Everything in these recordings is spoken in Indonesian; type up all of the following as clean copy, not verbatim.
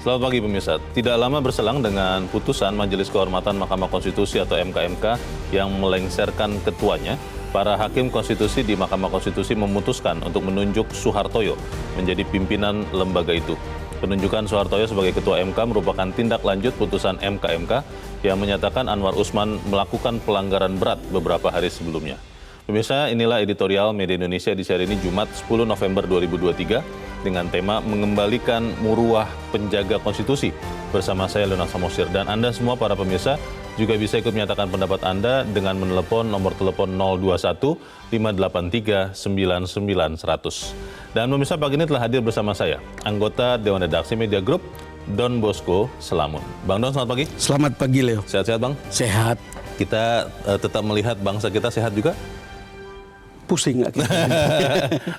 Selamat pagi pemirsa. Tidak lama berselang dengan putusan Majelis Kehormatan Mahkamah Konstitusi atau MKMK yang melengsarkan ketuanya, para hakim konstitusi di Mahkamah Konstitusi memutuskan untuk menunjuk Soehartoyo menjadi pimpinan lembaga itu. Penunjukan Soehartoyo sebagai Ketua MK merupakan tindak lanjut putusan MKMK yang menyatakan Anwar Usman melakukan pelanggaran berat beberapa hari sebelumnya. Pemirsa, inilah editorial Media Indonesia di hari ini Jumat 10 November 2023 dengan tema mengembalikan muruah penjaga konstitusi bersama saya Leonard Samosir. Dan Anda semua para pemirsa juga bisa ikut menyatakan pendapat Anda dengan menelepon nomor telepon 021 583 99 100. Dan pemirsa, pagi ini telah hadir bersama saya anggota Dewan Redaksi Media Group Don Bosco Selamun. Bang Don, selamat pagi. Selamat pagi, Leo. Sehat-sehat Bang? Sehat. Kita tetap melihat bangsa kita sehat juga? Pusing nggak kita?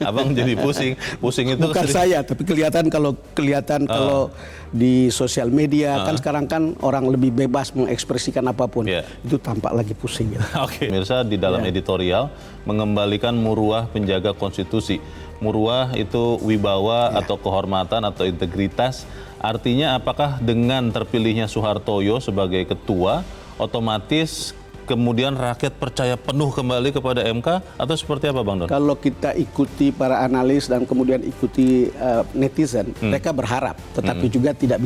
Abang jadi pusing. Pusing itu bukan saya, tapi kelihatan kalau di sosial media kan sekarang kan orang lebih bebas mengekspresikan apapun. Itu tampak lagi pusing. Ya. Oke. Pemirsa, di dalam editorial mengembalikan muruah penjaga konstitusi. Muruah itu wibawa atau kehormatan atau integritas. Artinya apakah dengan terpilihnya Soehartoyo sebagai ketua otomatis kemudian rakyat percaya penuh kembali kepada MK atau seperti apa Bang Don? Kalau kita ikuti para analis dan kemudian ikuti netizen, mereka berharap, tetapi juga tidak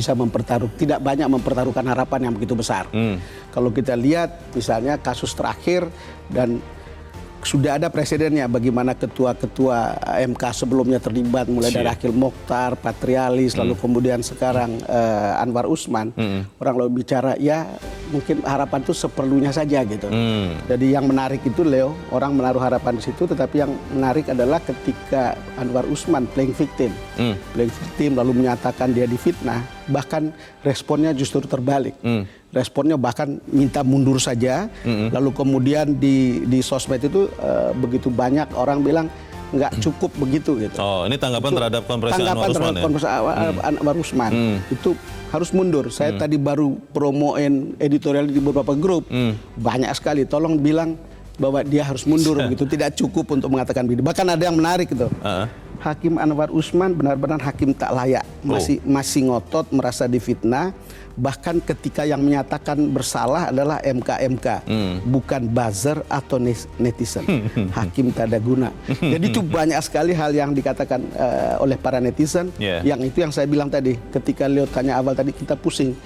banyak mempertaruhkan harapan yang begitu besar. Kalau kita lihat misalnya kasus terakhir dan sudah ada presidennya bagaimana ketua-ketua MK sebelumnya terlibat mulai dari Akhil Mokhtar, Patrialis, lalu kemudian sekarang Anwar Usman. Orang lalu bicara ya mungkin harapan itu seperlunya saja gitu. Jadi yang menarik itu Leo, orang menaruh harapan di situ, tetapi yang menarik adalah ketika Anwar Usman playing victim lalu menyatakan dia difitnah, bahkan responnya justru terbalik. Responnya bahkan minta mundur saja, lalu kemudian di sosmed itu begitu banyak orang bilang nggak cukup begitu gitu. Oh, ini tanggapan terhadap konferensi Anwar Usman itu harus mundur. Saya tadi baru promoin editorial di beberapa grup, banyak sekali. Tolong bilang bahwa dia harus mundur begitu, tidak cukup untuk mengatakan begitu. Bahkan ada yang menarik gitu. Hakim Anwar Usman benar-benar hakim tak layak, masih ngotot merasa difitnah. Bahkan ketika yang menyatakan bersalah adalah MKMK, bukan buzzer atau netizen. Hakim tak ada guna. Jadi itu banyak sekali hal yang dikatakan oleh para netizen. Yang itu yang saya bilang tadi, ketika Leo tanya awal tadi kita pusing.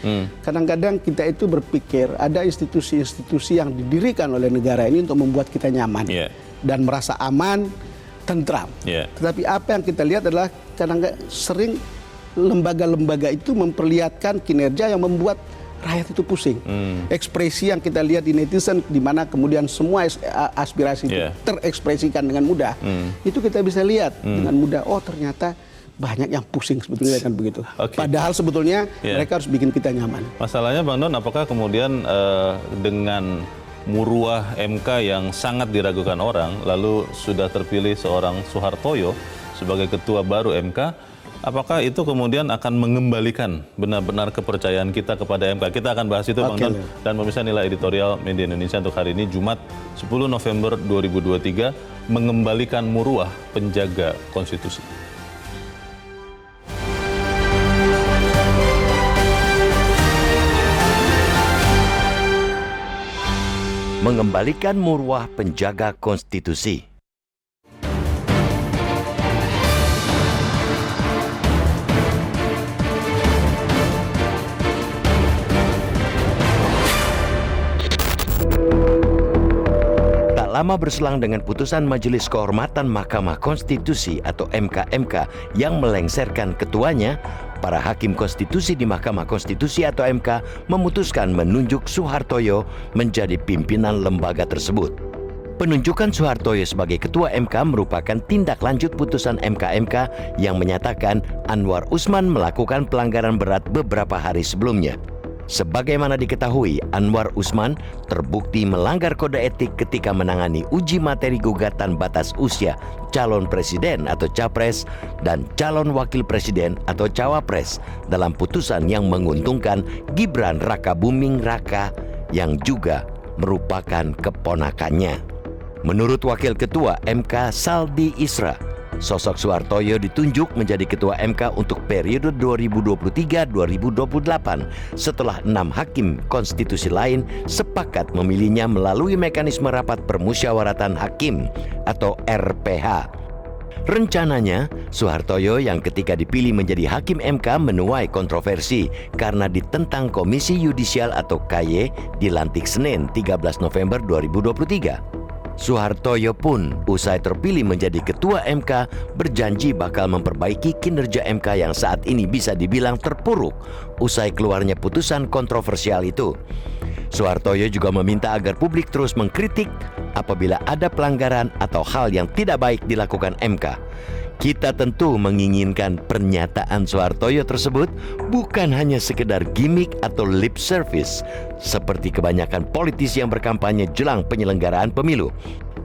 Kadang-kadang kita itu berpikir ada institusi-institusi yang didirikan oleh negara ini untuk membuat kita nyaman dan merasa aman, tentram. Tetapi apa yang kita lihat adalah kadang-kadang sering lembaga-lembaga itu memperlihatkan kinerja yang membuat rakyat itu pusing. Ekspresi yang kita lihat di netizen, di mana kemudian semua aspirasi itu terekspresikan dengan mudah, itu kita bisa lihat dengan mudah. Oh ternyata banyak yang pusing sebetulnya kan begitu. Padahal sebetulnya mereka harus bikin kita nyaman. Masalahnya Bang Don, apakah kemudian dengan muruah MK yang sangat diragukan orang, lalu sudah terpilih seorang Soehartoyo sebagai ketua baru MK, apakah itu kemudian akan mengembalikan benar-benar kepercayaan kita kepada MK? Kita akan bahas itu Bang Don. Dan pemirsa, nilai editorial Media Indonesia untuk hari ini Jumat 10 November 2023, mengembalikan muruah penjaga konstitusi. Mengembalikan muruah penjaga konstitusi. Lama berselang dengan putusan Majelis Kehormatan Mahkamah Konstitusi atau MKMK yang melengsarkan ketuanya, para hakim konstitusi di Mahkamah Konstitusi atau MK memutuskan menunjuk Soehartoyo menjadi pimpinan lembaga tersebut. Penunjukan Soehartoyo sebagai ketua MK merupakan tindak lanjut putusan MKMK yang menyatakan Anwar Usman melakukan pelanggaran berat beberapa hari sebelumnya. Sebagaimana diketahui, Anwar Usman terbukti melanggar kode etik ketika menangani uji materi gugatan batas usia calon presiden atau capres dan calon wakil presiden atau cawapres dalam putusan yang menguntungkan Gibran Rakabuming Raka yang juga merupakan keponakannya. Menurut Wakil Ketua MK Saldi Isra, Sosok Soehartoyo ditunjuk menjadi Ketua MK untuk periode 2023-2028 setelah 6 hakim konstitusi lain sepakat memilihnya melalui mekanisme rapat permusyawaratan hakim atau RPH. Rencananya, Soehartoyo yang ketika dipilih menjadi hakim MK menuai kontroversi karena ditentang Komisi Yudisial atau KY dilantik Senin 13 November 2023. Soehartoyo pun usai terpilih menjadi Ketua MK berjanji bakal memperbaiki kinerja MK yang saat ini bisa dibilang terpuruk usai keluarnya putusan kontroversial itu. Soehartoyo juga meminta agar publik terus mengkritik apabila ada pelanggaran atau hal yang tidak baik dilakukan MK. Kita tentu menginginkan pernyataan Soehartoyo tersebut bukan hanya sekedar gimmick atau lip service seperti kebanyakan politisi yang berkampanye jelang penyelenggaraan pemilu.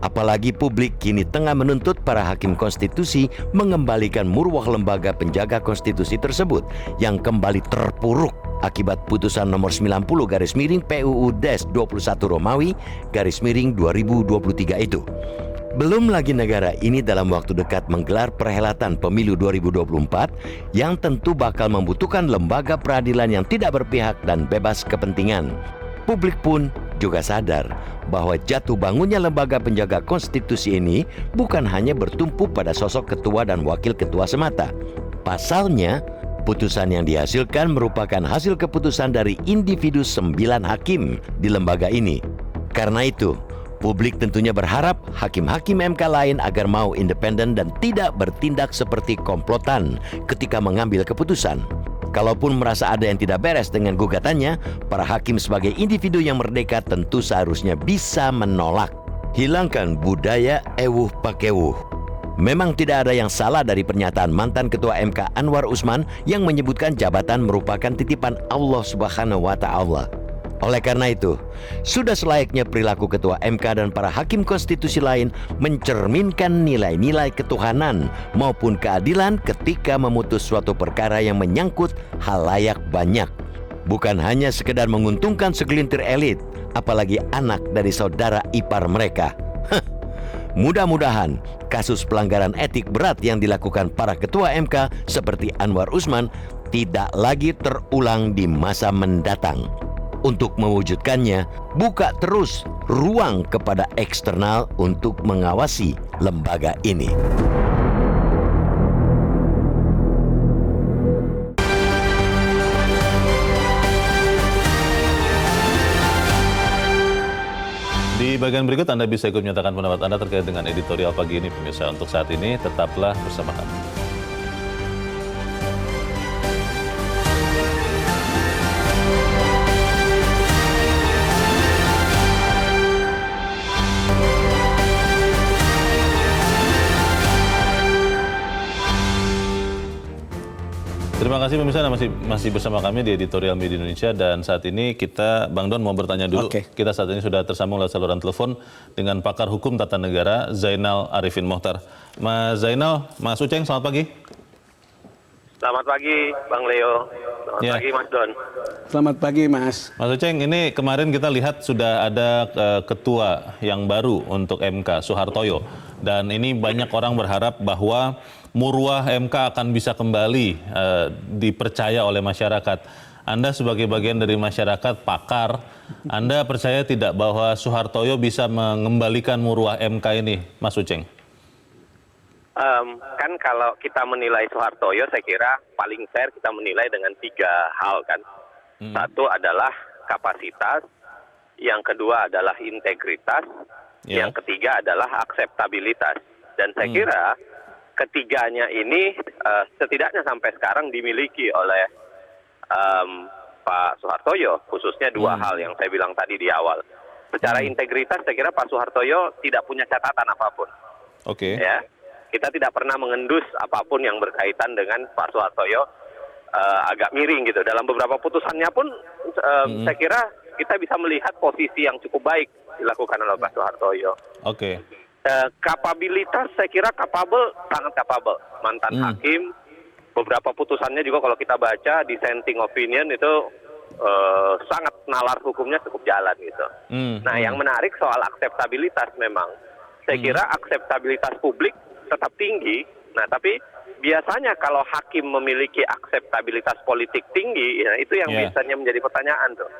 Apalagi publik kini tengah menuntut para hakim konstitusi mengembalikan marwah lembaga penjaga konstitusi tersebut yang kembali terpuruk akibat putusan nomor 90 PUU-21 Romawi _2023 itu. Belum lagi negara ini dalam waktu dekat menggelar perhelatan pemilu 2024 yang tentu bakal membutuhkan lembaga peradilan yang tidak berpihak dan bebas kepentingan. Publik pun juga sadar bahwa jatuh bangunnya lembaga penjaga konstitusi ini bukan hanya bertumpu pada sosok ketua dan wakil ketua semata. Pasalnya, putusan yang dihasilkan merupakan hasil keputusan dari individu 9 hakim di lembaga ini. Karena itu, publik tentunya berharap hakim-hakim MK lain agar mau independen dan tidak bertindak seperti komplotan ketika mengambil keputusan. Kalaupun merasa ada yang tidak beres dengan gugatannya, para hakim sebagai individu yang merdeka tentu seharusnya bisa menolak. Hilangkan budaya ewuh pakewuh. Memang tidak ada yang salah dari pernyataan mantan Ketua MK Anwar Usman yang menyebutkan jabatan merupakan titipan Allah Subhanahu wa Ta'ala. Oleh karena itu, sudah selayaknya perilaku Ketua MK dan para hakim konstitusi lain mencerminkan nilai-nilai ketuhanan maupun keadilan ketika memutus suatu perkara yang menyangkut halayak banyak. Bukan hanya sekedar menguntungkan segelintir elit, apalagi anak dari saudara ipar mereka. Mudah-mudahan kasus pelanggaran etik berat yang dilakukan para Ketua MK seperti Anwar Usman tidak lagi terulang di masa mendatang. Untuk mewujudkannya, buka terus ruang kepada eksternal untuk mengawasi lembaga ini. Di bagian berikut Anda bisa ikut menyatakan pendapat Anda terkait dengan editorial pagi ini, pemirsa. Untuk saat ini, tetaplah bersama kami. Terima kasih pemirsa, masih bersama kami di Editorial Media Indonesia, dan saat ini Bang Don mau bertanya dulu. Kita saat ini sudah tersambung lewat saluran telepon dengan pakar hukum tata negara Zainal Arifin Mohtar. Mas Zainal, Mas Uceng, selamat pagi. Selamat pagi Bang Leo. Selamat pagi Mas Don. Selamat pagi Mas. Mas Uceng, ini kemarin kita lihat sudah ada ketua yang baru untuk MK, Soehartoyo. Dan ini banyak orang berharap bahwa marwah MK akan bisa kembali dipercaya oleh masyarakat. Anda sebagai bagian dari masyarakat, pakar, Anda percaya tidak bahwa Soehartoyo bisa mengembalikan marwah MK ini, Mas Uceng? Kan kalau kita menilai Soehartoyo, saya kira paling fair kita menilai dengan 3 hal kan. Satu adalah kapasitas, yang kedua adalah integritas, yang ketiga adalah akseptabilitas. Dan saya kira ketiganya ini setidaknya sampai sekarang dimiliki oleh Pak Soehartoyo, khususnya 2 hal yang saya bilang tadi di awal. Secara integritas saya kira Pak Soehartoyo tidak punya catatan apapun. Oke. Ya, kita tidak pernah mengendus apapun yang berkaitan dengan Pak Soehartoyo, agak miring gitu. Dalam beberapa putusannya pun saya kira kita bisa melihat posisi yang cukup baik dilakukan oleh Pak Soehartoyo. Oke. Kapabilitas saya kira sangat capable. Mantan hakim, beberapa putusannya juga kalau kita baca dissenting opinion itu sangat nalar hukumnya cukup jalan gitu. Nah, yang menarik soal akseptabilitas memang. Saya kira akseptabilitas publik tetap tinggi Nah, tapi biasanya kalau hakim memiliki akseptabilitas politik tinggi, ya, itu yang biasanya menjadi pertanyaan tuh.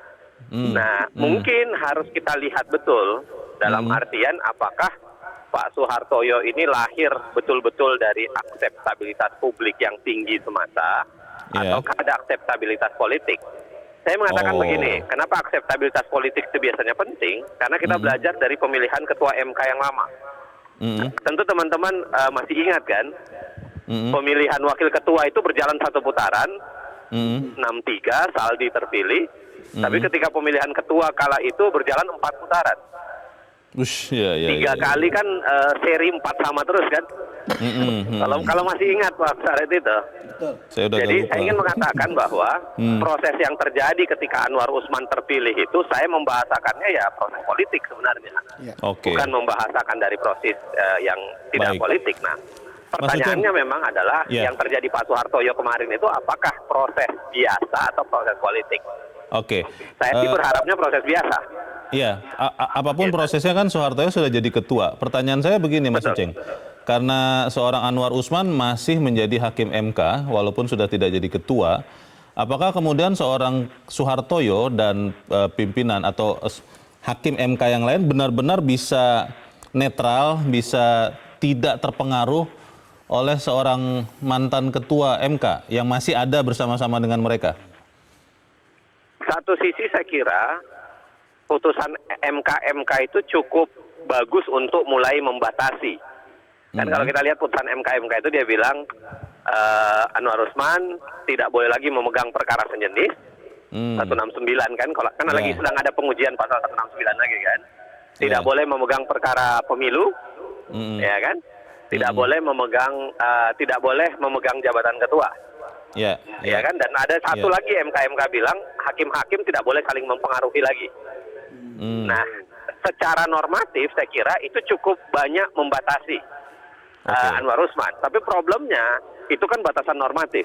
Nah, mungkin harus kita lihat betul dalam artian apakah Pak Soehartoyo ini lahir betul-betul dari akseptabilitas publik yang tinggi semata, atau ada akseptabilitas politik. Saya mengatakan begini, kenapa akseptabilitas politik itu biasanya penting? Karena kita belajar dari pemilihan ketua MK yang lama. Tentu teman-teman masih ingat kan, pemilihan wakil ketua itu berjalan satu putaran, 6-3, Saldi terpilih. Tapi ketika pemilihan ketua kala itu berjalan 4 putaran. Tiga kali kan seri 4 sama terus kan. Kalau masih ingat Pak saat itu. Jadi saya ingin mengatakan bahwa proses yang terjadi ketika Anwar Usman terpilih itu, saya membahasakannya ya proses politik sebenarnya. Bukan membahasakan dari proses yang tidak politik. Nah, pertanyaannya memang adalah yang terjadi Pak Soehartoyo kemarin itu apakah proses biasa atau proses politik? Saya sih berharapnya proses biasa. Iya, apapun prosesnya kan Soehartoyo sudah jadi ketua. Pertanyaan saya begini Mas Uceng, karena seorang Anwar Usman masih menjadi hakim MK walaupun sudah tidak jadi ketua, apakah kemudian seorang Soehartoyo dan pimpinan atau hakim MK yang lain benar-benar bisa netral, bisa tidak terpengaruh oleh seorang mantan ketua MK yang masih ada bersama-sama dengan mereka? Satu sisi saya kira putusan MK itu cukup bagus untuk mulai membatasi. Dan kalau kita lihat putusan MK itu dia bilang Anwar Usman tidak boleh lagi memegang perkara sejenis 169 kan, karena lagi sedang ada pengujian pasal 169 lagi kan. Tidak boleh memegang perkara pemilu, ya kan? Tidak boleh memegang jabatan ketua. Ya kan, dan ada satu lagi MK bilang hakim-hakim tidak boleh saling mempengaruhi lagi. Nah, secara normatif saya kira itu cukup banyak membatasi Anwar Usman. Tapi problemnya itu kan batasan normatif.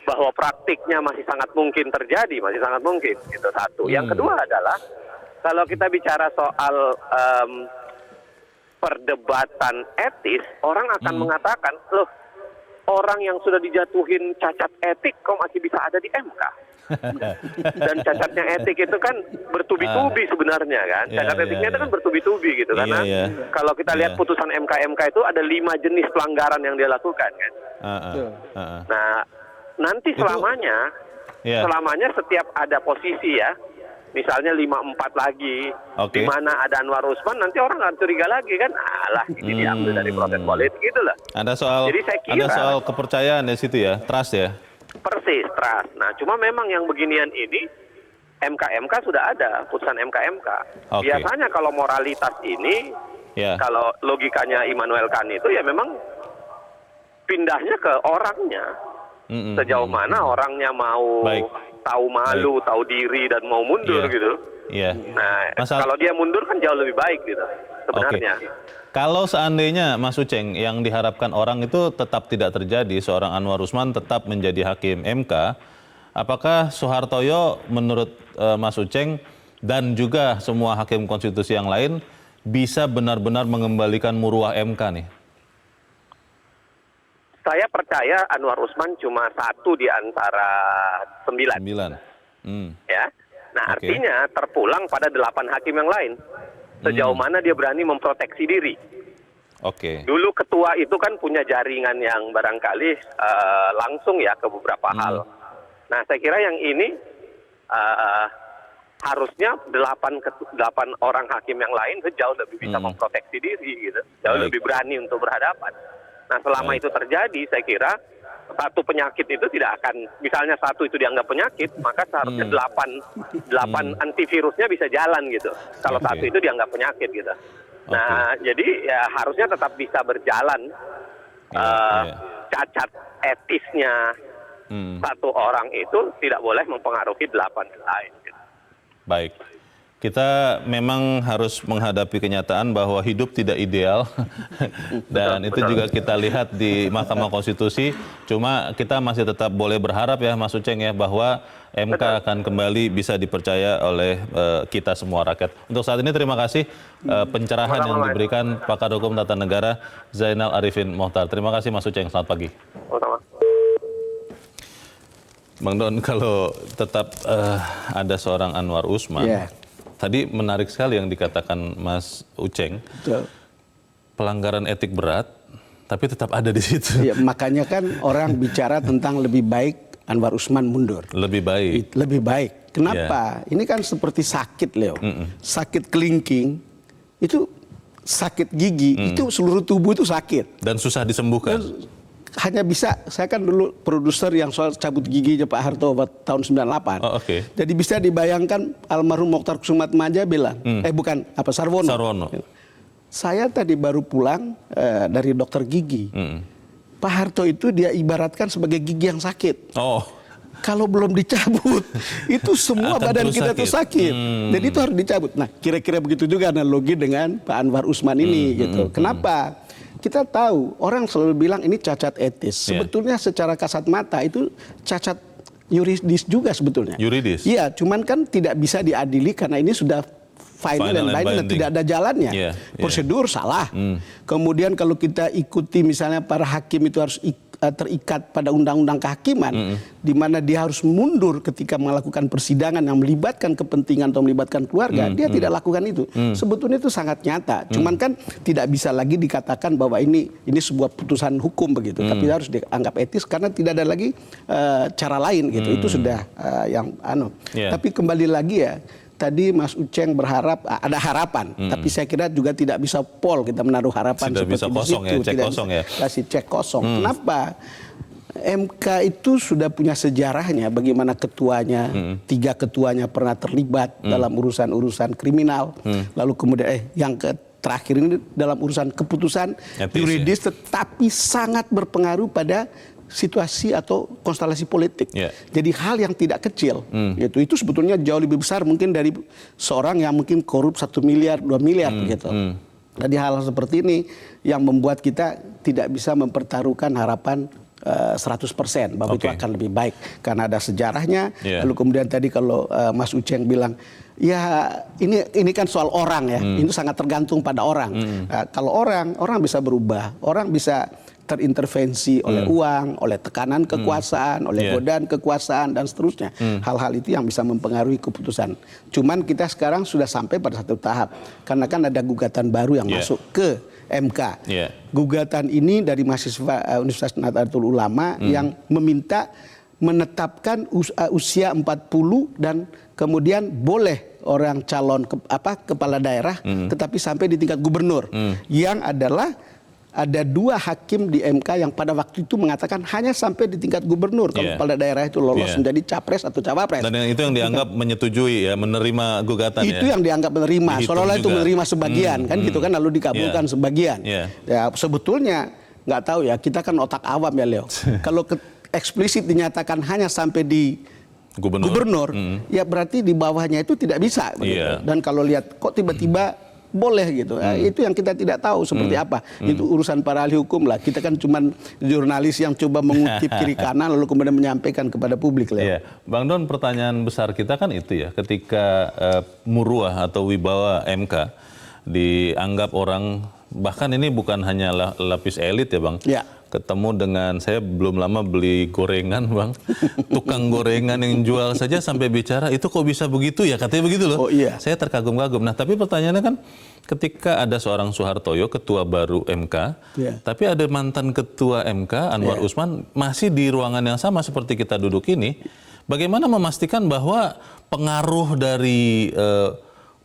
Bahwa praktiknya masih sangat mungkin terjadi, masih sangat mungkin. Itu satu. Yang kedua adalah kalau kita bicara soal perdebatan etis, orang akan mengatakan, loh, orang yang sudah dijatuhin cacat etik kok masih bisa ada di MK? Dan cacatnya etik itu kan bertubi-tubi sebenarnya kan. Cacat etiknya itu kan bertubi-tubi gitu. Karena kalau kita lihat putusan MK itu ada 5 jenis pelanggaran yang dia lakukan kan. Nah, nanti selamanya setiap ada posisi ya, misalnya 5-4 lagi, di mana ada Anwar Usman, nanti orang akan curiga lagi kan, alah ini diambil dari proses politik gitu lah. Ada soal kepercayaan di situ ya, trust ya. Persis, trust. Nah, cuma memang yang beginian ini MK sudah ada putusan MK. Biasanya kalau moralitas ini, kalau logikanya Immanuel Kant itu ya memang pindahnya ke orangnya. Sejauh mana orangnya mau tahu malu, tahu diri dan mau mundur gitu. Nah, kalau dia mundur kan jauh lebih baik gitu sebenarnya. Kalau seandainya Mas Uceng yang diharapkan orang itu tetap tidak terjadi, seorang Anwar Usman tetap menjadi hakim MK, apakah Soehartoyo menurut Mas Uceng dan juga semua hakim konstitusi yang lain bisa benar-benar mengembalikan muruah MK nih? Saya percaya Anwar Usman cuma 1 di antara 9. Ya. Nah, artinya terpulang pada 8 hakim yang lain. Sejauh mana dia berani memproteksi diri. Dulu ketua itu kan punya jaringan yang barangkali langsung ya ke beberapa hal. Nah, saya kira yang ini harusnya 8 orang hakim yang lain jauh lebih bisa memproteksi diri gitu. Jauh lebih berani untuk berhadapan. Nah, selama itu terjadi, saya kira satu penyakit itu tidak akan, misalnya 1 itu dianggap penyakit, maka seharusnya 8 antivirusnya bisa jalan gitu. Kalau 1 itu dianggap penyakit gitu. Nah, jadi ya harusnya tetap bisa berjalan. Cacat etisnya 1 orang itu tidak boleh mempengaruhi 8 yang lain. Gitu. Baik. kita memang harus menghadapi kenyataan bahwa hidup tidak ideal dan itu juga kita lihat di Mahkamah Konstitusi. Cuma kita masih tetap boleh berharap ya Mas Uceng ya bahwa MK akan kembali bisa dipercaya oleh kita semua rakyat. Untuk saat ini terima kasih pencerahan yang diberikan pakar hukum tata negara Zainal Arifin Mohtar. Terima kasih Mas Uceng, selamat pagi. Bang Don, kalau tetap ada seorang Anwar Usman, tadi menarik sekali yang dikatakan Mas Uceng. Betul. Pelanggaran etik berat, tapi tetap ada di situ. Ya, makanya kan orang bicara tentang lebih baik Anwar Usman mundur. Lebih baik. Lebih baik. Kenapa? Ini kan seperti sakit, Leo. Sakit kelingking, itu sakit gigi, itu seluruh tubuh itu sakit. Dan susah disembuhkan. Hanya bisa, saya kan dulu produser yang soal cabut giginya Pak Harto tahun 98. Oh, oke. Jadi bisa dibayangkan almarhum Mokhtar Kusumatmaja bilang, Sarwono. Saya tadi baru pulang dari dokter gigi. Pak Harto itu dia ibaratkan sebagai gigi yang sakit. Oh. Kalau belum dicabut, itu semua badan kita tuh sakit. Jadi itu harus dicabut. Nah, kira-kira begitu juga analogi dengan Pak Anwar Usman ini gitu. Kenapa? Kita tahu orang selalu bilang ini cacat etis. Sebetulnya secara kasat mata itu cacat yuridis juga sebetulnya. Yuridis? Iya, cuman kan tidak bisa diadili karena ini sudah final and binding, tidak ada jalannya. Prosedur salah. Kemudian kalau kita ikuti misalnya para hakim itu harus terikat pada undang-undang kehakiman, di mana dia harus mundur ketika melakukan persidangan yang melibatkan kepentingan atau melibatkan keluarga, dia tidak lakukan itu. Sebetulnya itu sangat nyata. Cuman kan tidak bisa lagi dikatakan bahwa ini sebuah putusan hukum begitu, tapi harus dianggap etis karena tidak ada lagi cara lain gitu. Itu sudah Tapi kembali lagi ya. Tadi Mas Uceng berharap ada harapan, tapi saya kira juga tidak bisa kita menaruh harapan sudah seperti bisa kosong di situ. cek kosong ya. Kasih cek kosong. Kenapa? MK itu sudah punya sejarahnya bagaimana ketuanya, 3 ketuanya pernah terlibat dalam urusan-urusan kriminal. Lalu kemudian yang terakhir ini dalam urusan keputusan yuridis tetapi sangat berpengaruh pada situasi atau konstelasi politik. Jadi hal yang tidak kecil, itu sebetulnya jauh lebih besar mungkin dari seorang yang mungkin korup 1 miliar, 2 miliar gitu. Jadi hal seperti ini yang membuat kita tidak bisa mempertaruhkan harapan 100% bahwa itu akan lebih baik karena ada sejarahnya. Lalu kemudian tadi kalau Mas Uceng bilang ya ini kan soal orang ya, itu sangat tergantung pada orang. Kalau orang bisa berubah, orang bisa terintervensi oleh uang, oleh tekanan kekuasaan, oleh godaan kekuasaan dan seterusnya. Hal-hal itu yang bisa mempengaruhi keputusan. Cuman kita sekarang sudah sampai pada satu tahap karena kan ada gugatan baru yang masuk ke MK. Gugatan ini dari mahasiswa Universitas Nahdlatul Ulama yang meminta menetapkan usia 40 dan kemudian boleh orang calon kepala daerah tetapi sampai di tingkat gubernur yang adalah ada 2 hakim di MK yang pada waktu itu mengatakan hanya sampai di tingkat gubernur kalau kepala daerah itu lolos menjadi capres atau cawapres. Dan itu yang dianggap menyetujui ya, menerima gugatan itu yang dianggap menerima, seolah-olah itu menerima sebagian kan gitu kan, lalu dikabulkan sebagian. Ya sebetulnya nggak tahu ya, kita kan otak awam ya Leo. Kalau eksplisit dinyatakan hanya sampai di gubernur ya berarti di bawahnya itu tidak bisa. Dan kalau lihat kok tiba-tiba boleh gitu. Itu yang kita tidak tahu seperti apa. Itu urusan para ahli hukum lah. Kita kan cuma jurnalis yang coba mengutip kiri kanan lalu kemudian menyampaikan kepada publik. Bang Don, pertanyaan besar kita kan itu ya, ketika muruah atau wibawa MK dianggap orang, bahkan ini bukan hanya lapis elit ya Bang. Ketemu dengan, saya belum lama beli gorengan Bang, tukang gorengan yang jual saja sampai bicara, itu kok bisa begitu ya, katanya begitu loh. Saya terkagum-kagum. Nah tapi pertanyaannya kan, ketika ada seorang Soehartoyo, ketua baru MK, tapi ada mantan ketua MK, Anwar Usman, masih di ruangan yang sama seperti kita duduk ini, bagaimana memastikan bahwa pengaruh dari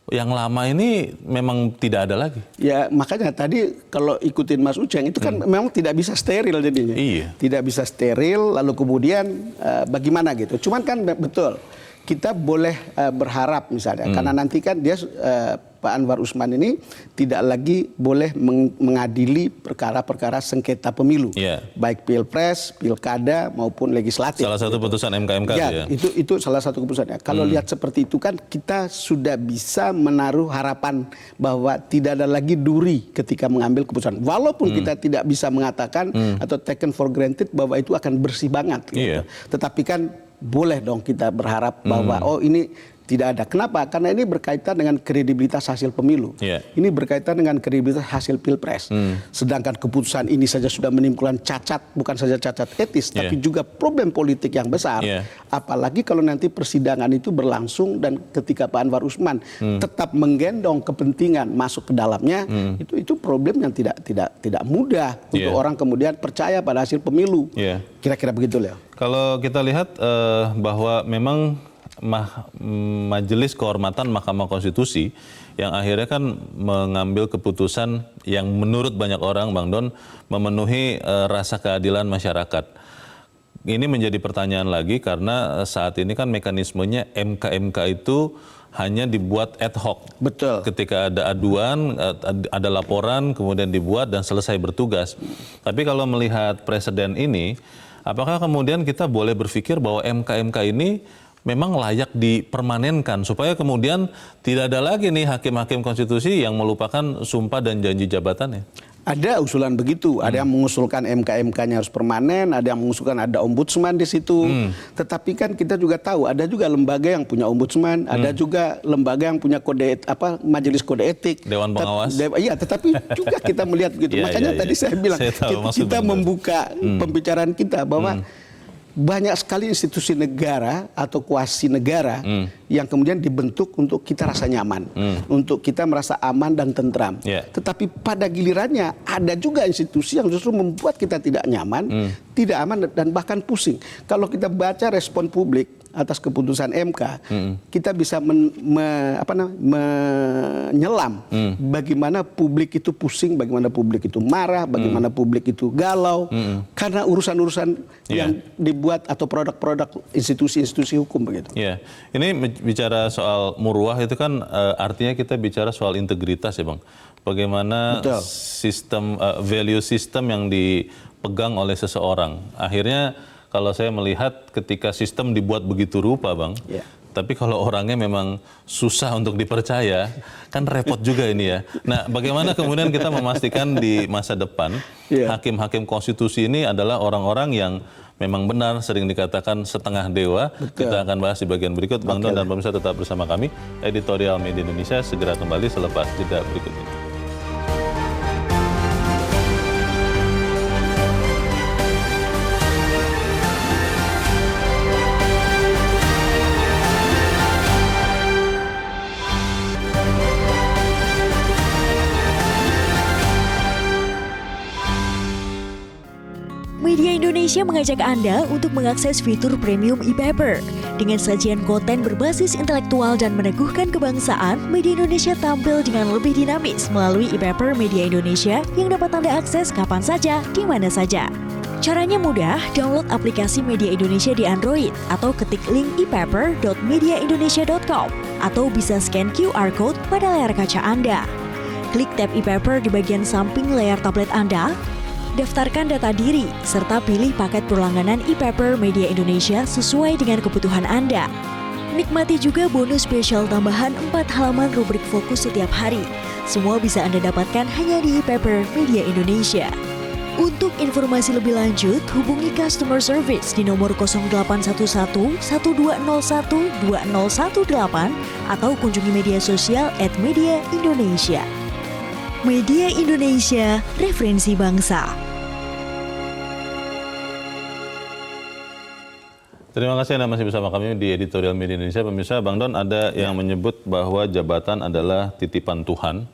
yang lama ini memang tidak ada lagi? Ya makanya tadi kalau ikutin Mas Uceng itu kan memang tidak bisa steril jadinya. Tidak bisa steril lalu kemudian bagaimana gitu. Cuman kan betul kita boleh berharap misalnya karena nanti kan dia Pak Anwar Usman ini tidak lagi boleh mengadili perkara-perkara sengketa pemilu, baik pilpres, pilkada maupun legislatif. Salah satu putusan MK ya. Itu salah satu keputusannya. Kalau lihat seperti itu kan kita sudah bisa menaruh harapan bahwa tidak ada lagi duri ketika mengambil keputusan. Walaupun kita tidak bisa mengatakan atau taken for granted bahwa itu akan bersih banget. Gitu. Tetapi kan boleh dong kita berharap bahwa oh ini tidak ada. Kenapa? Karena ini berkaitan dengan kredibilitas hasil pemilu. Ini berkaitan dengan kredibilitas hasil pilpres. Sedangkan keputusan ini saja sudah menimbulkan cacat, bukan saja cacat etis, tapi juga problem politik yang besar. Apalagi kalau nanti persidangan itu berlangsung dan ketika Pak Anwar Usman tetap menggendong kepentingan masuk ke dalamnya, itu problem yang tidak mudah untuk orang kemudian percaya pada hasil pemilu. Kira-kira begitu, Leo. Kalau kita lihat bahwa memang Majelis Kehormatan Mahkamah Konstitusi yang akhirnya kan mengambil keputusan yang menurut banyak orang, Bang Don, memenuhi rasa keadilan masyarakat. Ini menjadi pertanyaan lagi karena saat ini kan mekanismenya MK itu hanya dibuat ad hoc. Betul. Ketika ada aduan, ada laporan, kemudian dibuat dan selesai bertugas. Tapi kalau melihat presiden ini, apakah kemudian kita boleh berpikir bahwa MK ini memang layak dipermanenkan supaya kemudian tidak ada lagi nih hakim-hakim konstitusi yang melupakan sumpah dan janji jabatannya? Ada usulan begitu, ada yang mengusulkan MK-MK-nya harus permanen, ada yang mengusulkan ada ombudsman di situ. Tetapi kan kita juga tahu ada juga lembaga yang punya ombudsman, ada juga lembaga yang punya majelis kode etik, Dewan Pengawas. Iya, tetapi juga kita melihat begitu. Makanya tadi saya bilang kita membuka pembicaraan kita bahwa banyak sekali institusi negara atau kuasi negara yang kemudian dibentuk untuk kita rasa nyaman, untuk kita merasa aman dan tentram. Tetapi pada gilirannya ada juga institusi yang justru membuat kita tidak nyaman, tidak aman dan bahkan pusing. Kalau kita baca respon publik atas keputusan MK, kita bisa menyelam bagaimana publik itu pusing, bagaimana publik itu marah, bagaimana publik itu galau karena urusan-urusan yang dibuat atau produk-produk institusi-institusi hukum begitu. Ini bicara soal muruah itu kan artinya kita bicara soal integritas ya Bang. Bagaimana sistem value system yang dipegang oleh seseorang. Akhirnya kalau saya melihat ketika sistem dibuat begitu rupa Bang, tapi kalau orangnya memang susah untuk dipercaya, kan repot juga ini ya. Nah, bagaimana kemudian kita memastikan di masa depan hakim-hakim konstitusi ini adalah orang-orang yang memang benar, sering dikatakan setengah dewa. Kita akan bahas di bagian berikut. Bang Don dan pemirsa tetap bersama kami. Editorial Media Indonesia segera kembali selepas jeda berikut ini. Media Indonesia mengajak Anda untuk mengakses fitur premium e-paper. Dengan sajian konten berbasis intelektual dan meneguhkan kebangsaan, Media Indonesia tampil dengan lebih dinamis melalui e-paper Media Indonesia yang dapat Anda akses kapan saja, di mana saja. Caranya mudah, download aplikasi Media Indonesia di Android atau ketik link e-paper.mediaindonesia.com atau bisa scan QR code pada layar kaca Anda. Klik tab e-paper di bagian samping layar tablet Anda, daftarkan data diri, serta pilih paket berlangganan e-paper Media Indonesia sesuai dengan kebutuhan Anda. Nikmati juga bonus spesial tambahan 4 halaman rubrik fokus setiap hari. Semua bisa Anda dapatkan hanya di e-paper Media Indonesia. Untuk informasi lebih lanjut, hubungi customer service di nomor 0811 1201 2018 atau kunjungi media sosial @Media Indonesia. Media Indonesia, referensi bangsa. Terima kasih Anda masih bersama kami di Editorial Media Indonesia. Pemirsa, Bang Don, ada yang menyebut bahwa jabatan adalah titipan Tuhan.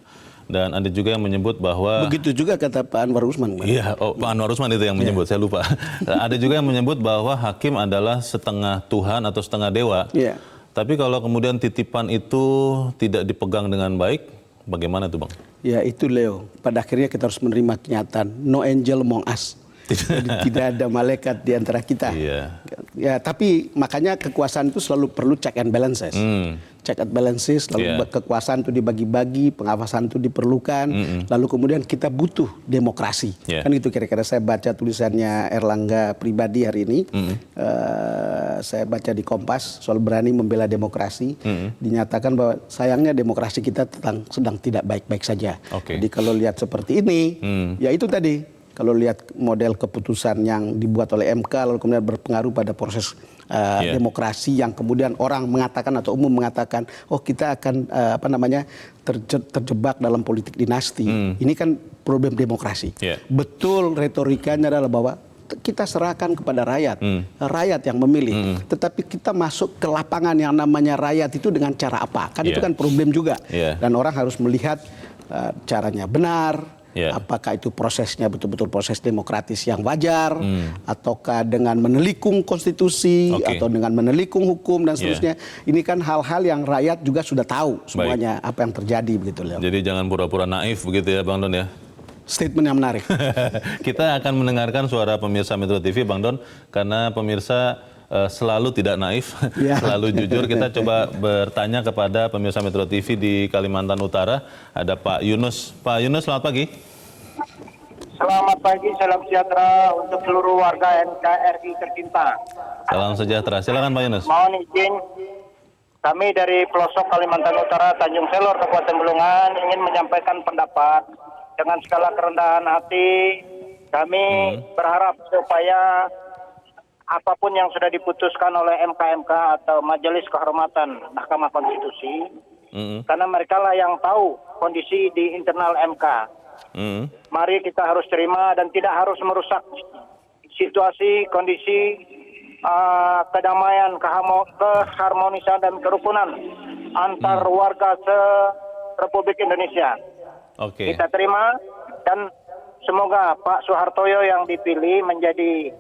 Dan ada juga yang menyebut bahwa... Begitu juga kata Pak Anwar Usman. Iya, Pak Anwar Usman itu yang menyebut, saya lupa. Ada juga yang menyebut bahwa hakim adalah setengah Tuhan atau setengah dewa. Tapi kalau kemudian titipan itu tidak dipegang dengan baik, bagaimana itu Bang? Ya itu Leo, pada akhirnya kita harus menerima kenyataan, no angel among us. Jadi tidak ada malaikat di antara kita. Ya, tapi makanya kekuasaan itu selalu perlu check and balances. Check and balances, lalu kekuasaan itu dibagi-bagi, pengawasan itu diperlukan, lalu kemudian kita butuh demokrasi. Kan itu kira-kira saya baca tulisannya Erlangga pribadi hari ini. Saya baca di Kompas soal berani membela demokrasi. Dinyatakan bahwa sayangnya demokrasi kita sedang tidak baik-baik saja. Jadi kalau lihat seperti ini, ya itu tadi. Kalau lihat model keputusan yang dibuat oleh MK lalu kemudian berpengaruh pada proses demokrasi yang kemudian orang mengatakan atau umum mengatakan, oh kita akan terjebak dalam politik dinasti. Ini kan problem demokrasi. Betul retorikanya adalah bahwa kita serahkan kepada rakyat, rakyat yang memilih. Tetapi kita masuk ke lapangan yang namanya rakyat itu dengan cara apa? Kan itu kan problem juga. Dan orang harus melihat caranya benar. Apakah itu prosesnya betul-betul proses demokratis yang wajar, ataukah dengan menelikung konstitusi, atau dengan menelikung hukum dan seterusnya. Ini kan hal-hal yang rakyat juga sudah tahu semuanya apa yang terjadi begitu loh. Jadi jangan pura-pura naif begitu ya Bang Don ya. Statement yang menarik. Kita akan mendengarkan suara pemirsa Metro TV Bang Don, karena pemirsa selalu tidak naif, selalu jujur. Kita coba bertanya kepada pemirsa Metro TV di Kalimantan Utara. Ada Pak Yunus. Pak Yunus, selamat pagi. Selamat pagi, salam sejahtera untuk seluruh warga NKRI tercinta. Salam sejahtera. Silakan Pak Yunus. Mohon izin, kami dari pelosok Kalimantan Utara, Tanjung Selor, Kabupaten Bulungan, ingin menyampaikan pendapat dengan segala kerendahan hati. Kami berharap supaya apapun yang sudah diputuskan oleh MK-MK atau Majelis Kehormatan Mahkamah Konstitusi, karena mereka lah yang tahu kondisi di internal MK. Mari kita harus terima dan tidak harus merusak situasi, kondisi, kedamaian, keharmonisan dan kerukunan antar warga se-Republik Indonesia. Kita terima dan semoga Pak Soehartoyo yang dipilih menjadi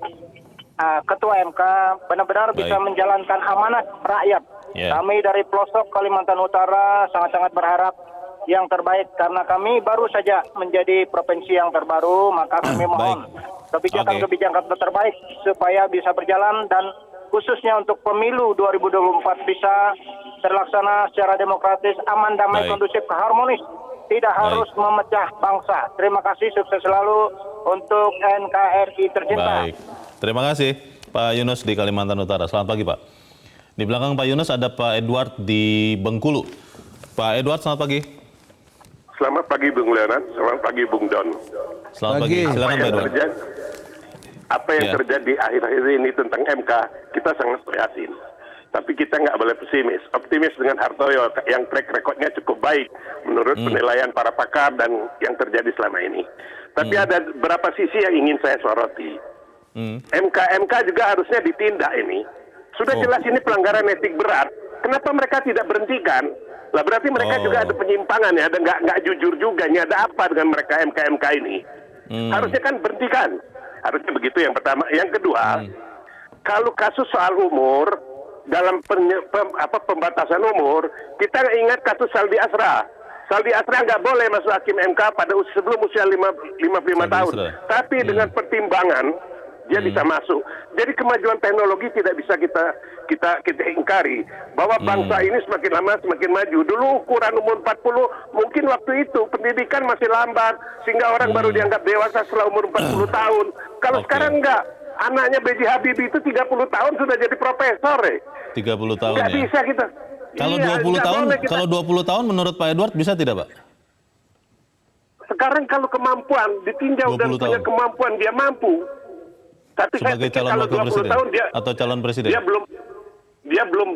Ketua MK benar-benar bisa menjalankan amanat rakyat. Kami dari pelosok Kalimantan Utara sangat-sangat berharap yang terbaik, karena kami baru saja menjadi provinsi yang terbaru, maka kami mohon kebijakan-kebijakan terbaik supaya bisa berjalan, dan khususnya untuk pemilu 2024 bisa terlaksana secara demokratis, aman, damai, kondusif, harmonis, tidak harus memecah bangsa. Terima kasih, sukses selalu untuk NKRI tercinta. Baik. Terima kasih Pak Yunus di Kalimantan Utara. Selamat pagi Pak. Di belakang Pak Yunus ada Pak Edward di Bengkulu. Pak Edward, selamat pagi. Selamat pagi Bung Leonard, selamat pagi Bung Don. Selamat pagi. Silakan Pak Edward. Apa yang terjadi akhir-akhir ini tentang MK, kita sangat prihatin. Tapi kita nggak boleh pesimis. Optimis dengan Hartoyo yang track recordnya cukup baik menurut penilaian para pakar dan yang terjadi selama ini. Tapi ada beberapa sisi yang ingin saya soroti. MK juga harusnya ditindak ini. Sudah jelas ini pelanggaran etik berat. Kenapa mereka tidak berhentikan? Lah berarti mereka juga ada penyimpangan ya, ada nggak jujur juga. Ini ada apa dengan mereka MK ini? Harusnya kan berhentikan. Harusnya begitu yang pertama. Yang kedua, kalau kasus soal umur dalam pembatasan umur, kita ingat kasus Saldi Asra. Saldi Asra nggak boleh masuk hakim MK pada sebelum usia 55 tahun. Tapi dengan pertimbangan dia bisa masuk. Jadi kemajuan teknologi tidak bisa kita ingkari. Bahwa bangsa ini semakin lama semakin maju. Dulu ukuran umur 40, mungkin waktu itu pendidikan masih lambat, sehingga orang baru dianggap dewasa setelah umur 40 tahun. Kalau sekarang enggak. Anaknya B.J. Habibie itu 30 tahun sudah jadi profesor. 30 tahun nggak ya? bisa kita. Kalau 20 tahun, kalau 20 tahun menurut Pak Edward bisa tidak Pak? Sekarang kalau kemampuan ditinjau dan punya kemampuan, dia mampu. Tapi sebagai calon wakil presiden tahun dia, atau calon presiden? Dia belum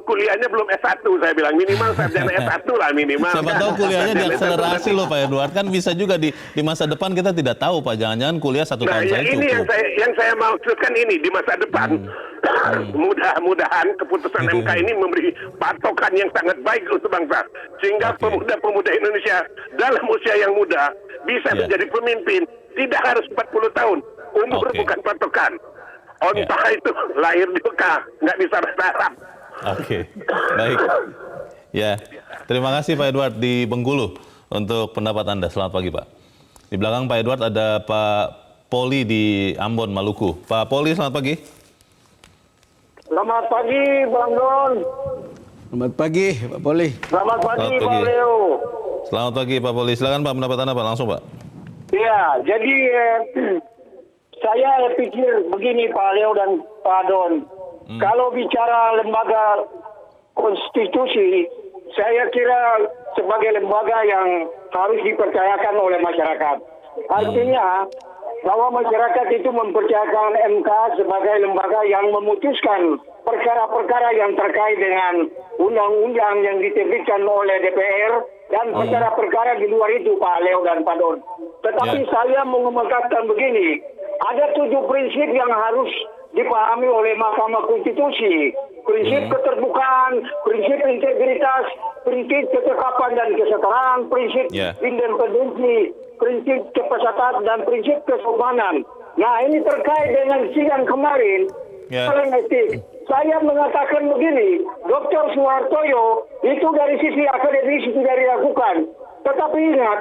kuliahnya belum S1, saya bilang minimal sarjana S1 lah minimal. Siapa tahu kuliahnya diakselerasi loh Pak Edward, kan bisa juga di masa depan kita tidak tahu Pak, jangan-jangan kuliah 1 tahun saja cukup. Ini yang saya maksudkan ini di masa depan. Mudah-mudahan keputusan MK ini memberi patokan yang sangat baik untuk bangsa, sehingga pemuda-pemuda Indonesia dalam usia yang muda bisa menjadi pemimpin. Tidak harus 40 tahun, umur bukan patokan. Onta itu lahir di Mekah, nggak bisa berharap. Baik. Ya, terima kasih Pak Edward di Bengkulu untuk pendapat Anda. Selamat pagi Pak. Di belakang Pak Edward ada Pak Poli di Ambon, Maluku. Pak Poli, selamat pagi. Selamat pagi, Bang Don. Selamat pagi, Pak Poli. Selamat pagi, Selamat Pak pagi. Leo. Selamat pagi Pak Poli. Silakan Pak, pendapat Anda Pak, langsung Pak. Ya, jadi saya pikir begini Pak Leo dan Pak Don. Kalau bicara lembaga konstitusi, saya kira sebagai lembaga yang harus dipercayakan oleh masyarakat. Artinya bahwa masyarakat itu mempercayakan MK sebagai lembaga yang memutuskan perkara-perkara yang terkait dengan undang-undang yang diterbitkan oleh DPR dan perkara-perkara di luar itu Pak Leo dan Pak Don. Tetapi saya mengemukakan begini, ada 7 prinsip yang harus dipahami oleh Mahkamah Konstitusi. Prinsip keterbukaan, prinsip integritas, prinsip ketetapan dan kesetaraan, prinsip independensi, prinsip kepesatan dan prinsip kesopanan. Nah, ini terkait dengan sidang kemarin. Etik. Saya mengatakan begini, Dr. Soehartoyo itu dari sisi akademis tidak dilakukan. Tetapi ingat,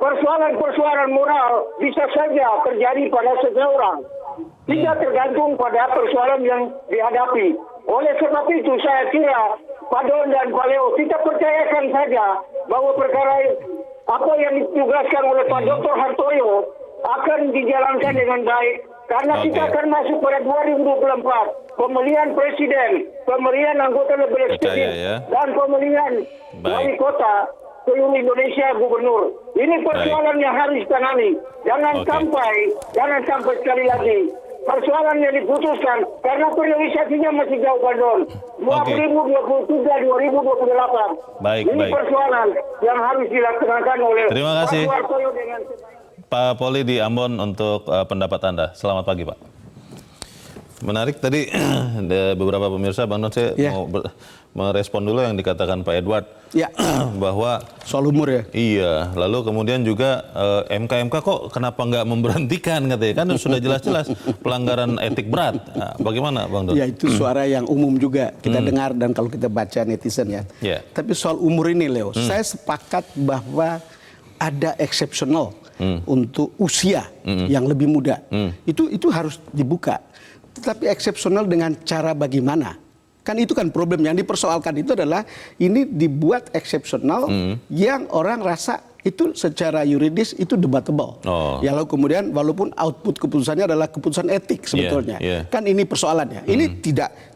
persoalan-persoalan moral bisa saja terjadi pada seseorang. Tidak tergantung pada persoalan yang dihadapi. Oleh sebab itu saya kira Pak Don dan Pak Leo, kita percayakan saja bahwa perkara apa yang ditugaskan oleh Pak Dr. Hartoyo akan dijalankan dengan baik. Karena kita akan masuk pada 2024, pemilihan presiden, pemilihan anggota legislatif, dan pemilihan wali kota seluruh Indonesia gubernur. Ini persoalan yang harus ditangani. Jangan sampai sekali lagi persoalan yang diputuskan karena periodisasinya masih jauh Pak Don. 2023-2028. Ini persoalan yang harus dilaksanakan oleh Terima kasih. Pak Hartoyo dengan Pak Poli di Ambon untuk pendapat Anda. Selamat pagi Pak. Menarik tadi ada beberapa pemirsa, Bang Don, saya mau merespon dulu yang dikatakan Pak Edward bahwa soal umur ya. Iya, lalu kemudian juga MK kok kenapa nggak memberhentikan katanya, kan sudah jelas-jelas pelanggaran etik berat. Nah, bagaimana Bang Don? Ya itu suara yang umum juga kita dengar dan kalau kita baca netizen ya. Tapi soal umur ini Leo, saya sepakat bahwa ada eksepsional untuk usia yang lebih muda. Itu harus dibuka. Tetapi eksepsional dengan cara bagaimana? Kan itu kan problem yang dipersoalkan itu adalah ini dibuat eksepsional yang orang rasa itu secara yuridis itu debatable. Ya lalu kemudian walaupun output keputusannya adalah keputusan etik sebetulnya. Kan ini persoalannya. Ini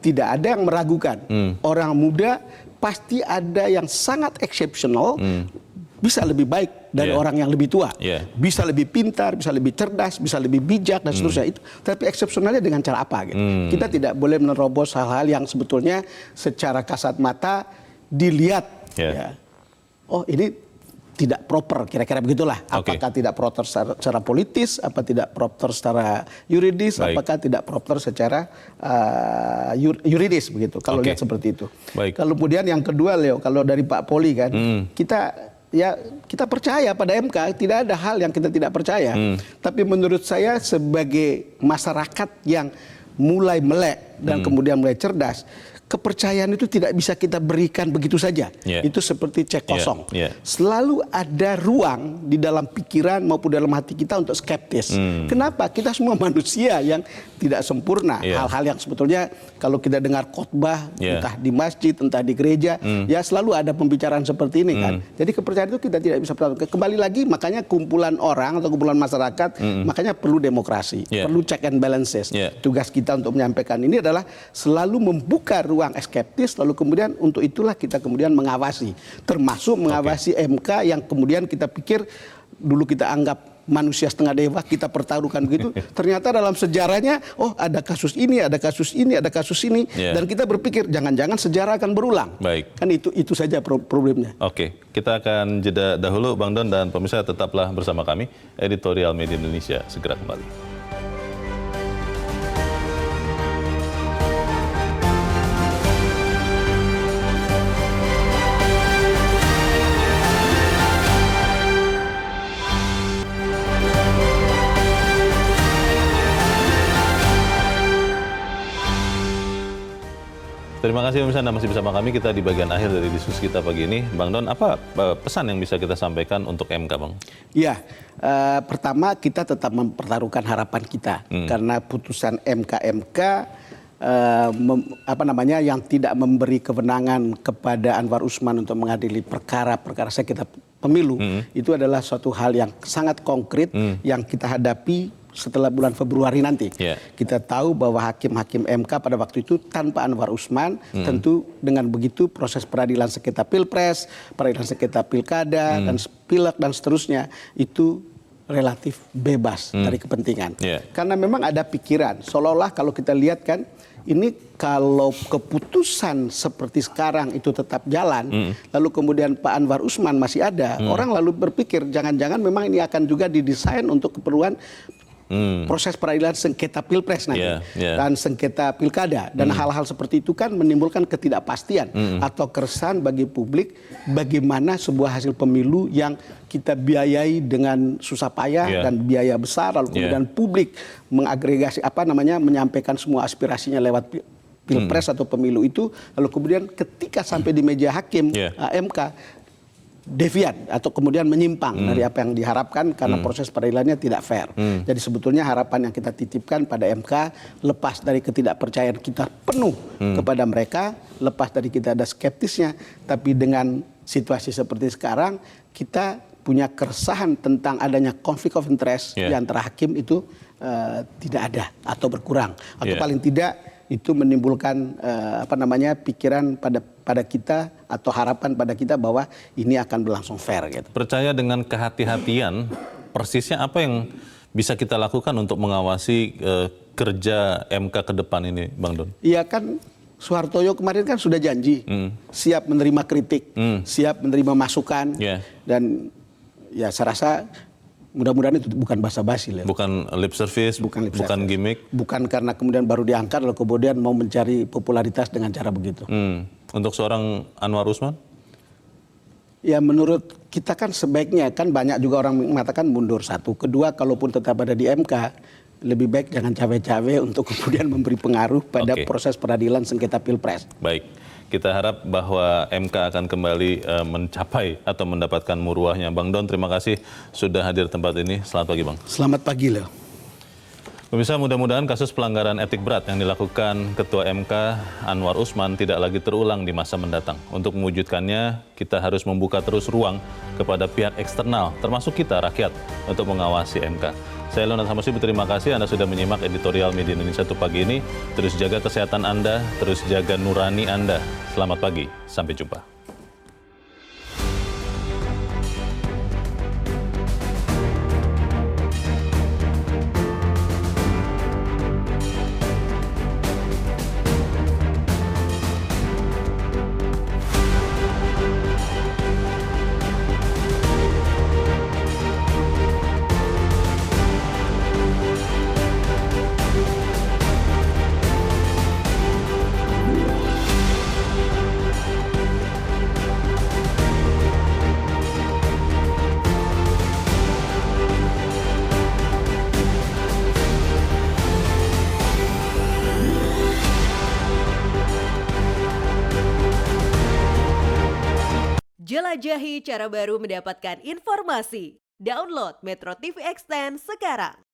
tidak ada yang meragukan. Orang muda pasti ada yang sangat eksepsional bisa lebih baik dari orang yang lebih tua, bisa lebih pintar, bisa lebih cerdas, bisa lebih bijak dan seterusnya itu. Tapi eksepsionalnya dengan cara apa? Gitu. Kita tidak boleh menerobos hal-hal yang sebetulnya secara kasat mata dilihat, oh ini tidak proper, kira-kira begitulah. Apakah tidak proper secara politis, apa tidak proper secara yuridis, apakah tidak proper secara yuridis begitu. Kalau lihat seperti itu. Kalau kemudian yang kedua Leo, kalau dari Pak Poli kan, kita percaya pada MK, tidak ada hal yang kita tidak percaya. Tapi menurut saya sebagai masyarakat yang mulai melek dan kemudian mulai cerdas, kepercayaan itu tidak bisa kita berikan begitu saja. Itu seperti cek kosong. Selalu ada ruang di dalam pikiran maupun dalam hati kita untuk skeptis. Kenapa? Kita semua manusia yang tidak sempurna. Hal-hal yang sebetulnya kalau kita dengar khotbah, entah di masjid, entah di gereja, ya selalu ada pembicaraan seperti ini kan. Jadi kepercayaan itu kita tidak bisa pertaruhkan. Kembali lagi, makanya kumpulan orang atau kumpulan masyarakat, makanya perlu demokrasi, perlu check and balances. Tugas kita untuk menyampaikan ini adalah selalu membuka ruang skeptis, lalu kemudian untuk itulah kita kemudian mengawasi, termasuk mengawasi MK yang kemudian kita pikir dulu kita anggap manusia setengah dewa, kita pertaruhkan begitu. Ternyata dalam sejarahnya, oh ada kasus ini, ada kasus ini, ada kasus ini, dan kita berpikir jangan-jangan sejarah akan berulang. Kan itu saja problemnya. Oke, kita akan jeda dahulu Bang Don dan pemirsa tetaplah bersama kami. Editorial Media Indonesia segera kembali. Terima kasih pemirsa, Anda masih bersama kami. Kita di bagian akhir dari diskusi kita pagi ini. Bang Don, apa pesan yang bisa kita sampaikan untuk MK, Bang? Ya, pertama kita tetap mempertaruhkan harapan kita. Karena putusan MK yang tidak memberi kewenangan kepada Anwar Usman untuk mengadili perkara sengketa pemilu, itu adalah suatu hal yang sangat konkret yang kita hadapi setelah bulan Februari nanti. Kita tahu bahwa hakim-hakim MK pada waktu itu tanpa Anwar Usman, tentu dengan begitu proses peradilan sengketa Pilpres, peradilan sengketa Pilkada, dan Pileg dan seterusnya itu relatif bebas dari kepentingan. Karena memang ada pikiran, seolah-olah kalau kita lihat kan, ini kalau keputusan seperti sekarang itu tetap jalan, lalu kemudian Pak Anwar Usman masih ada, orang lalu berpikir jangan-jangan memang ini akan juga didesain untuk keperluan proses peradilan sengketa Pilpres nanti dan sengketa Pilkada, dan hal-hal seperti itu kan menimbulkan ketidakpastian atau keresahan bagi publik bagaimana sebuah hasil pemilu yang kita biayai dengan susah payah dan biaya besar, lalu kemudian publik mengagregasi menyampaikan semua aspirasinya lewat Pilpres atau pemilu itu, lalu kemudian ketika sampai di meja hakim MK deviat atau kemudian menyimpang dari apa yang diharapkan karena proses peradilannya tidak fair. Jadi sebetulnya harapan yang kita titipkan pada MK, lepas dari ketidakpercayaan kita penuh kepada mereka, lepas dari kita ada skeptisnya, tapi dengan situasi seperti sekarang kita punya keresahan tentang adanya konflik of interest di antara hakim itu tidak ada atau berkurang, atau paling tidak itu menimbulkan pikiran pada kita atau harapan pada kita bahwa ini akan berlangsung fair gitu. Percaya dengan kehati-hatian, persisnya apa yang bisa kita lakukan untuk mengawasi kerja MK ke depan ini, Bang Don? Iya kan, Soehartoyo kemarin kan sudah janji siap menerima kritik, siap menerima masukan, dan ya saya rasa mudah-mudahan itu bukan basa-basi. Bukan lip service, bukan gimmick. Bukan karena kemudian baru diangkat lalu kemudian mau mencari popularitas dengan cara begitu. Untuk seorang Anwar Usman? Ya menurut kita kan sebaiknya, kan banyak juga orang mengatakan mundur satu. Kedua, kalaupun tetap ada di MK, lebih baik jangan cawe-cawe untuk kemudian memberi pengaruh pada proses peradilan sengketa Pilpres. Baik. Kita harap bahwa MK akan kembali mencapai atau mendapatkan muruahnya. Bang Don, terima kasih sudah hadir tempat ini. Selamat pagi, Bang. Selamat pagi, Leo. Pemirsa, mudah-mudahan kasus pelanggaran etik berat yang dilakukan Ketua MK Anwar Usman tidak lagi terulang di masa mendatang. Untuk mewujudkannya, kita harus membuka terus ruang kepada pihak eksternal, termasuk kita, rakyat, untuk mengawasi MK. Saya Leonard Samosir, berterima kasih Anda sudah menyimak editorial Media Indonesia pagi ini. Terus jaga kesehatan Anda, terus jaga nurani Anda. Selamat pagi, sampai jumpa. Jelajahi cara baru mendapatkan informasi. Download Metro TV Extend sekarang.